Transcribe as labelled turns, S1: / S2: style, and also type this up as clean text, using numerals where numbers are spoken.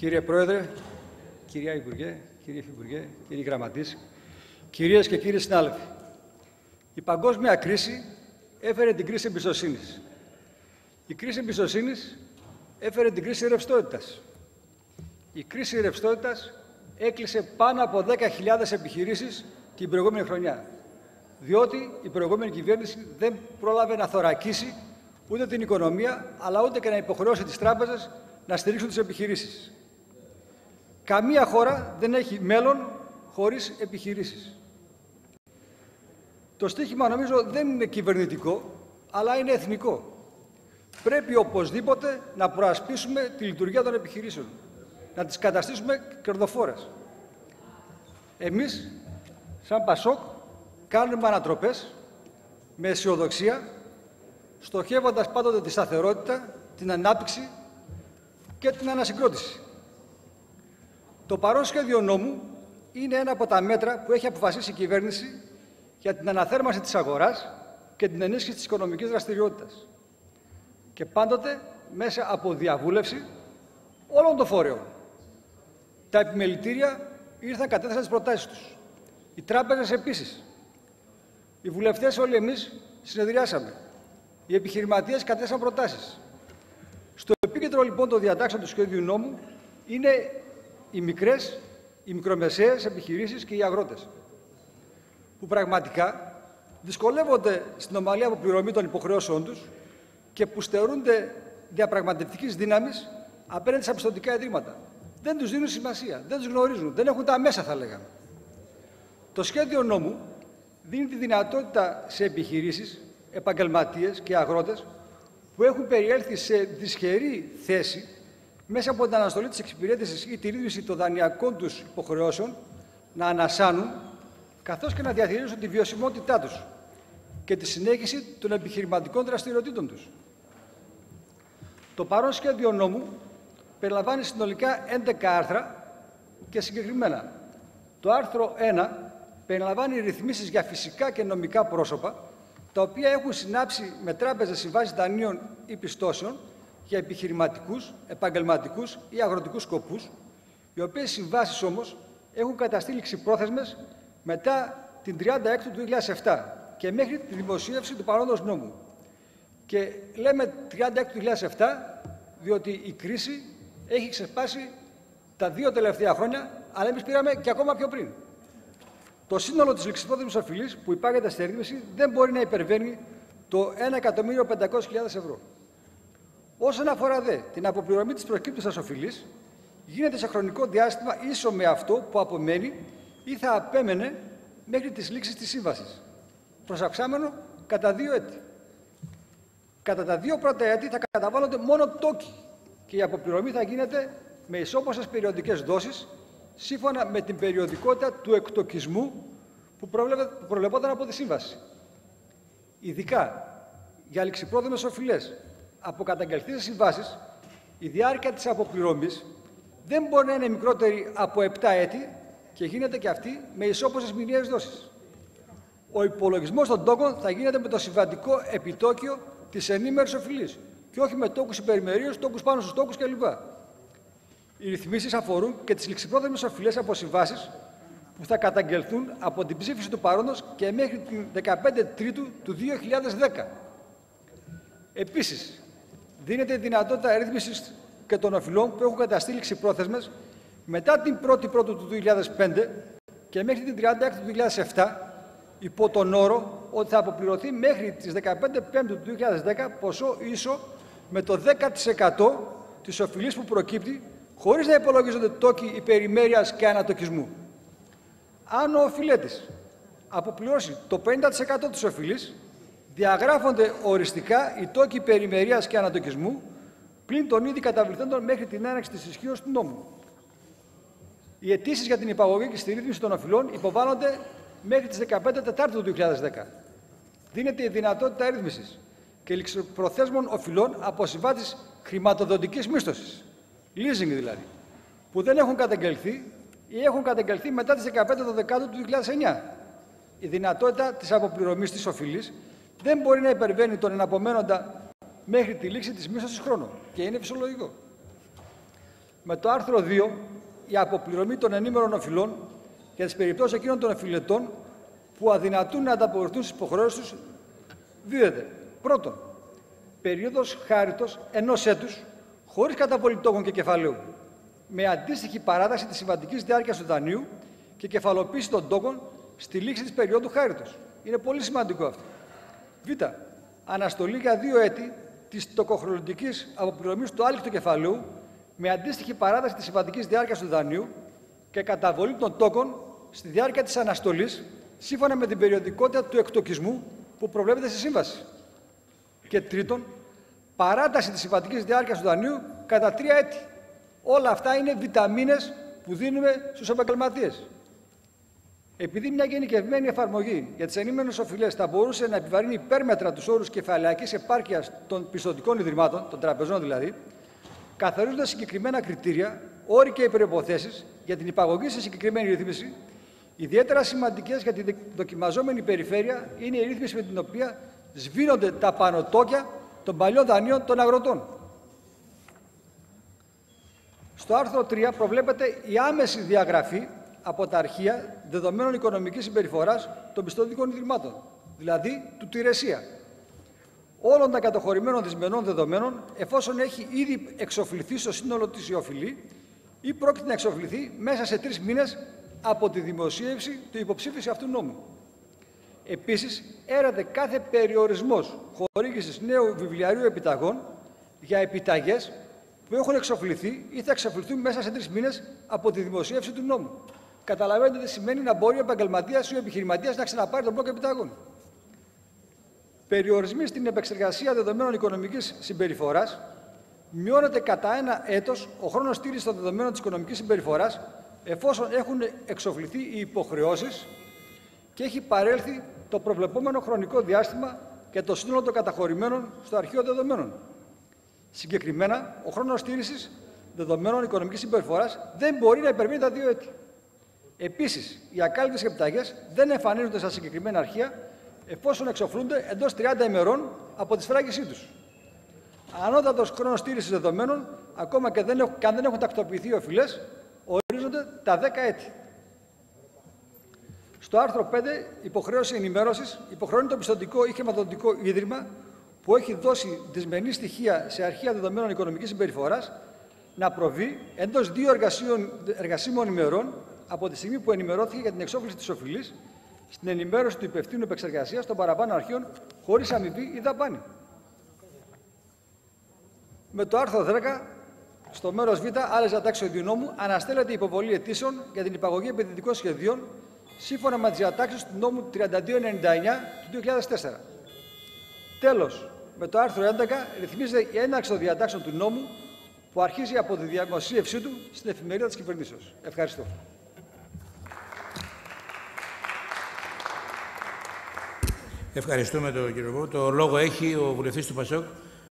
S1: Κύριε Πρόεδρε, κυρία Υπουργέ, κύριε Υφυπουργέ, κύριοι Γραμματείς, κυρίες και κύριοι συνάδελφοι, η παγκόσμια κρίση έφερε την κρίση εμπιστοσύνης. Η κρίση εμπιστοσύνης έφερε την κρίση ρευστότητας. Η κρίση ρευστότητας έκλεισε πάνω από 10.000 επιχειρήσεις την προηγούμενη χρονιά, διότι η προηγούμενη κυβέρνηση δεν πρόλαβε να θωρακίσει ούτε την οικονομία, αλλά ούτε και να υποχρεώσει τις τράπεζες να στηρίξουν τις επιχειρήσεις. Καμία χώρα δεν έχει μέλλον χωρίς επιχειρήσεις. Το στίχημα νομίζω δεν είναι κυβερνητικό, αλλά είναι εθνικό. Πρέπει οπωσδήποτε να προασπίσουμε τη λειτουργία των επιχειρήσεων, να τις καταστήσουμε κερδοφόρες. Εμείς, σαν Πασόκ, κάνουμε ανατροπές με αισιοδοξία, στοχεύοντας πάντοτε τη σταθερότητα, την ανάπτυξη και την ανασυγκρότηση. Το παρόν σχέδιο νόμου είναι ένα από τα μέτρα που έχει αποφασίσει η κυβέρνηση για την αναθέρμανση της αγοράς και την ενίσχυση της οικονομικής δραστηριότητας. Και πάντοτε μέσα από διαβούλευση όλων των φορέων. Τα επιμελητήρια ήρθαν, κατέθεσαν τις προτάσεις τους. Οι τράπεζες επίσης. Οι βουλευτές όλοι εμείς συνεδριάσαμε. Οι επιχειρηματίες κατέθεσαν προτάσεις. Στο επίκεντρο λοιπόν των διατάξεων του σχέδιου νόμου είναι οι μικρές, οι μικρομεσαίες επιχειρήσεις και οι αγρότες, που πραγματικά δυσκολεύονται στην ομαλή αποπληρωμή των υποχρεώσεών τους και που στερούνται διαπραγματευτικής δύναμης απέναντι στα πιστωτικά ιδρύματα. Δεν τους δίνουν σημασία, δεν τους γνωρίζουν, δεν έχουν τα μέσα, θα λέγαμε. Το σχέδιο νόμου δίνει τη δυνατότητα σε επιχειρήσεις, επαγγελματίες και αγρότες που έχουν περιέλθει σε δυσχερή θέση μέσα από την αναστολή της εξυπηρέτησης ή τη ρύθμιση των δανειακών τους υποχρεώσεων να ανασάνουν, καθώς και να διατηρήσουν τη βιωσιμότητά τους και τη συνέχιση των επιχειρηματικών δραστηριοτήτων τους. Το παρόν σχέδιο νόμου περιλαμβάνει συνολικά 11 άρθρα και συγκεκριμένα. Το άρθρο 1 περιλαμβάνει ρυθμίσεις για φυσικά και νομικά πρόσωπα, τα οποία έχουν συνάψει με τράπεζες συμβάσεις δανείων ή πιστώσεων για επιχειρηματικούς, επαγγελματικούς ή αγροτικούς σκοπούς, οι οποίες συμβάσεις όμως έχουν καταστεί ληξιπρόθεσμες μετά την 30 Έκτου του 2007 και μέχρι τη δημοσίευση του παρόντος νόμου. Και λέμε 30 Έκτου του 2007 διότι η κρίση έχει ξεσπάσει τα 2 τελευταία χρόνια, αλλά εμείς πήραμε και ακόμα πιο πριν. Το σύνολο της ληξιπρόθεσμης οφειλής που υπάγεται στη ρύθμιση δεν μπορεί να υπερβαίνει το 1.500.000 ευρώ. Όσον αφορά δε την αποπληρωμή της προκύπτουσας οφειλής, γίνεται σε χρονικό διάστημα ίσο με αυτό που απομένει ή θα απέμενε μέχρι τις λήξεις της σύμβασης, προσαυξάμενο κατά 2 έτη. Κατά τα 2 πρώτα έτη θα καταβάλλονται μόνο τόκοι και η αποπληρωμή θα γίνεται με ισόποσες περιοδικές δόσεις, σύμφωνα με την περιοδικότητα του εκτοκισμού που προβλεπόταν από τη σύμβαση. Ειδικά για ληξιπρόθεσμες οφειλές από καταγγελθείς συμβάσεις, η διάρκεια της αποπληρωμής δεν μπορεί να είναι μικρότερη από 7 έτη και γίνεται και αυτή με ισόποσες μηνιαίες δόσεις. Ο υπολογισμός των τόκων θα γίνεται με το συμβατικό επιτόκιο της ενήμερης οφειλής και όχι με τόκους υπερημερίως, τόκους πάνω στους τόκους κλπ. Οι ρυθμίσεις αφορούν και τις ληξιπρόθεσμες οφειλές από συμβάσεις που θα καταγγελθούν από την ψήφιση του παρόντος και μέχρι την 15 Τρίτου του 2010. Επίσης, δίνεται η δυνατότητα ρύθμισης και των οφειλών που έχουν καταστεί ληξιπρόθεσμες μετά την 1η Πρώτου του 2005 και μέχρι την 30 Έκτου του 2007, υπό τον όρο ότι θα αποπληρωθεί μέχρι τις 15 Πέμπτου του 2010 ποσό ίσο με το 10% της οφειλής που προκύπτει, χωρίς να υπολογίζονται τόκοι υπερημέρειας και ανατοκισμού. Αν ο οφειλέτης αποπληρώσει το 50% της οφειλής, διαγράφονται οριστικά οι τόκοι υπερημερίας και ανατοκισμού πλην των ήδη καταβληθέντων μέχρι την έναρξη της ισχύως του νόμου. Οι αιτήσεις για την υπαγωγή και στη ρύθμιση των οφειλών υποβάλλονται μέχρι τις 15 Τετάρτου του 2010. Δίνεται η δυνατότητα ρύθμισης και ληξιπροθέσμων οφειλών από συμβάσεις χρηματοδοτικής μίσθωσης, leasing δηλαδή, που δεν έχουν καταγγελθεί ή έχουν καταγγελθεί μετά τις 15 Δεκάτου του 2009. Η δυνατότητα της αποπληρωμής της οφειλής δεν μπορεί να υπερβαίνει τον εναπομένοντα μέχρι τη λήξη της μίσθωσης χρόνου και είναι φυσιολογικό. Με το άρθρο 2, η αποπληρωμή των ενήμερων οφειλών για τις περιπτώσεις εκείνων των οφειλετών που αδυνατούν να ανταποκριθούν στις υποχρεώσεις τους δίδεται. Πρώτον, περίοδος χάριτος 1 έτους χωρίς καταβολή τόκων και κεφαλαίου, με αντίστοιχη παράταση της συμβατικής διάρκειας του δανείου και κεφαλοποίηση των τόκων στη λήξη της περίοδου χάριτος. Είναι πολύ σημαντικό αυτό. Β. Αναστολή για 2 έτη της τοκοχρεωτικής αποπληρωμής του άλικτου κεφαλαίου με αντίστοιχη παράταση της συμβατικής διάρκειας του δανείου και καταβολή των τόκων στη διάρκεια της αναστολής σύμφωνα με την περιοδικότητα του εκτοκισμού που προβλέπεται στη σύμβαση. Και τρίτον, παράταση της συμβατικής διάρκειας του δανείου κατά 3 έτη. Όλα αυτά είναι βιταμίνες που δίνουμε στους επαγγελματίες. Επειδή μια γενικευμένη εφαρμογή για τις ενήμερες οφειλές θα μπορούσε να επιβαρύνει υπέρμετρα τους όρους κεφαλαιακής επάρκειας των πιστωτικών ιδρυμάτων, των τραπεζών δηλαδή, καθορίζονται συγκεκριμένα κριτήρια, όροι και προϋποθέσεις για την υπαγωγή σε συγκεκριμένη ρύθμιση. Ιδιαίτερα σημαντικές για τη δοκιμαζόμενη περιφέρεια είναι η ρύθμιση με την οποία σβήνονται τα πανωτόκια των παλιών δανείων των αγροτών. Στο άρθρο 3 προβλέπεται η άμεση διαγραφή από τα αρχεία δεδομένων οικονομικής συμπεριφοράς των πιστωτικών ιδρυμάτων, δηλαδή του ΤΙΡΕΣΙΑ, όλων των καταχωρημένων δυσμενών δεδομένων, εφόσον έχει ήδη εξοφληθεί στο σύνολο της η οφειλή ή πρόκειται να εξοφληθεί μέσα σε 3 μήνες από τη δημοσίευση του υποψήφιου αυτού νόμου. Επίσης, έρεται κάθε περιορισμός χορήγησης νέου βιβλιαρίου επιταγών για επιταγές που έχουν εξοφληθεί ή θα εξοφληθούν μέσα σε 3 μήνες από τη δημοσίευση του νόμου. Καταλαβαίνετε τι σημαίνει να μπορεί ο επαγγελματίας ή ο επιχειρηματίας να ξαναπάρει τον μπλοκ επιταγών. Περιορισμοί στην επεξεργασία δεδομένων οικονομικής συμπεριφοράς. Μειώνεται κατά 1 έτος ο χρόνος στήριξης των δεδομένων της οικονομικής συμπεριφοράς εφόσον έχουν εξοφληθεί οι υποχρεώσεις και έχει παρέλθει το προβλεπόμενο χρονικό διάστημα για το σύνολο των καταχωρημένων στο αρχείο δεδομένων. Συγκεκριμένα, ο χρόνος στήριξης δεδομένων οικονομικής συμπεριφοράς δεν μπορεί να υπερβαίνει τα 2 έτη. Επίσης, οι ακάλυπτες επιταγές δεν εμφανίζονται στα συγκεκριμένα αρχεία εφόσον εξοφλούνται εντός 30 ημερών από τη σφράγισή τους. Ανώτατος χρόνος στήριξης δεδομένων, ακόμα και αν δεν έχουν τακτοποιηθεί οι οφειλές, ορίζονται τα 10 έτη. Στο άρθρο 5, υποχρέωση ενημέρωσης, υποχρεώνει το πιστωτικό ή χρηματοδοτικό ίδρυμα που έχει δώσει δυσμενή στοιχεία σε αρχεία δεδομένων οικονομικής συμπεριφοράς να προβεί εντός 2 εργασίμων ημερών από τη στιγμή που ενημερώθηκε για την εξόφληση της οφειλής στην ενημέρωση του υπευθύνου επεξεργασίας των παραπάνω αρχείων χωρίς αμοιβή ή δαπάνη. Με το άρθρο 10, στο μέρος Β, άλλες διατάξεις του νόμου, αναστέλλεται η υποβολή αιτήσεων για την υπαγωγή επενδυτικών σχεδίων σύμφωνα με τις διατάξεις του νόμου 3299 του 2004. Τέλος, με το άρθρο 11 ρυθμίζεται η έναρξη των διατάξεων του νόμου που αρχίζει από τη δημοσίευσή του στην εφημερίδα της κυβερνήσεως. Ευχαριστώ.
S2: Ευχαριστούμε τον κύριο Βό. Το λόγο έχει ο βουλευτής του ΠΑΣΟΚ.